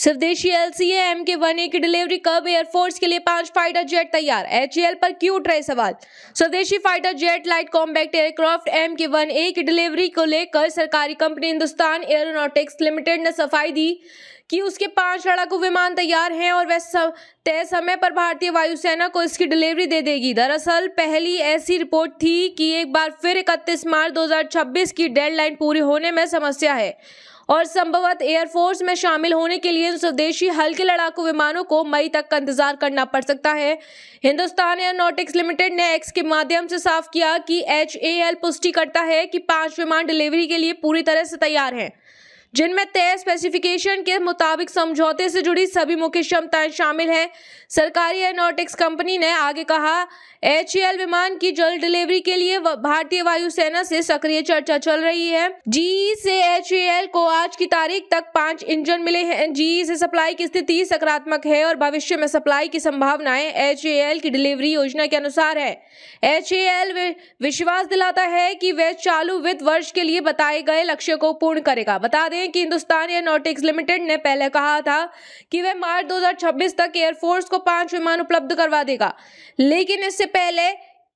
स्वदेशी LCA MK-1A की delivery कब? एयरफोर्स के लिए 5 फाइटर जेट तैयार। HAL पर क्यों उठ रहे सवाल? स्वदेशी fighter jet light combat aircraft MK-1A की डिलीवरी को लेकर सरकारी कंपनी हिंदुस्तान एरोनॉटिक्स लिमिटेड ने सफाई दी कि उसके 5 लड़ाकू विमान तैयार हैं और वह तय समय पर भारतीय वायुसेना को इसकी डिलीवरी दे देगी। दरअसल पहली ऐसी रिपोर्ट थी कि एक बार फिर 31 मार्च 2026 की डेडलाइन पूरी होने में समस्या है और संभवतः एयरफोर्स में शामिल होने के लिए स्वदेशी हल्के लड़ाकू विमानों को मई तक का इंतजार करना पड़ सकता है। हिंदुस्तान एरोनॉटिक्स लिमिटेड ने एक्स के माध्यम से साफ किया कि HAL पुष्टि करता है कि 5 विमान डिलीवरी के लिए पूरी तरह से तैयार हैं, जिनमें तय स्पेसिफिकेशन के मुताबिक समझौते से जुड़ी सभी मुख्य क्षमताएं शामिल हैं। सरकारी एरोनॉटिक्स कंपनी ने आगे कहा, HAL विमान की जल्द डिलीवरी के लिए भारतीय वायुसेना से सक्रिय चर्चा चल रही है। GE से HAL को आज की तारीख तक 5 इंजन मिले हैं। GE से सप्लाई की स्थिति सकारात्मक है और भविष्य में सप्लाई की संभावनाएं HAL की डिलीवरी योजना के अनुसार है। HAL विश्वास दिलाता है कि वह चालू वित्त वर्ष के लिए बताए गए लक्ष्य को पूर्ण करेगा। बता दें कि हिंदुस्तान एरोनॉटिक्स लिमिटेड ने पहले कहा था कि वह मार्च 2026 तक एयरफोर्स को 5 विमान उपलब्ध करवा देगा, लेकिन इससे पहले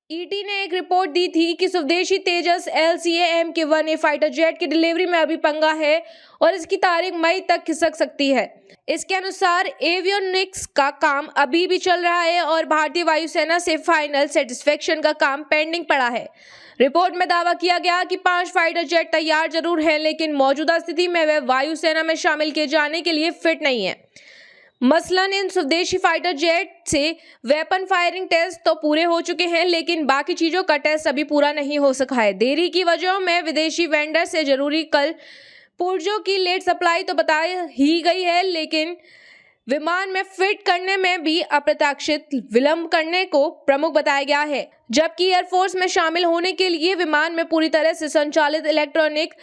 ET ने एक रिपोर्ट दी थी कि स्वदेशी तेजस LCA MK-1A फाइटर जेट की डिलीवरी में अभी पंगा है और इसकी तारीख मई तक खिसक सकती है। इसके अनुसार एवियोनिक्स का काम अभी भी चल रहा है और भारतीय वायुसेना से फाइनल सेटिस्फेक्शन का काम पेंडिंग पड़ा है। रिपोर्ट में दावा किया गया कि 5 फाइटर जेट तैयार जरूर हैं, लेकिन मौजूदा स्थिति में वे वायुसेना में शामिल किए जाने के लिए फिट नहीं है। मसलन इन स्वदेशी फाइटर जेट से वेपन फायरिंग टेस्ट तो पूरे हो चुके हैं, लेकिन बाकी चीजों का टेस्ट अभी पूरा नहीं हो सका है। देरी की वजह में विदेशी वेंडर से जरूरी कल पुर्जों की लेट सप्लाई तो बता ही गई है, लेकिन विमान में फिट करने में भी अप्रत्याशित विलंब करने को प्रमुख बताया गया है। जबकि एयरफोर्स में शामिल होने के लिए विमान में पूरी तरह से संचालित इलेक्ट्रॉनिक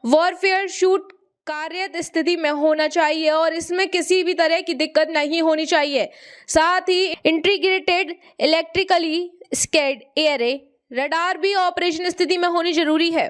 वॉरफेयर शूट कार्यरत स्थिति में होना चाहिए और इसमें किसी भी तरह की दिक्कत नहीं होनी चाहिए। साथ ही integrated electrically scanned array radar भी ऑपरेशन स्थिति में होनी जरूरी है।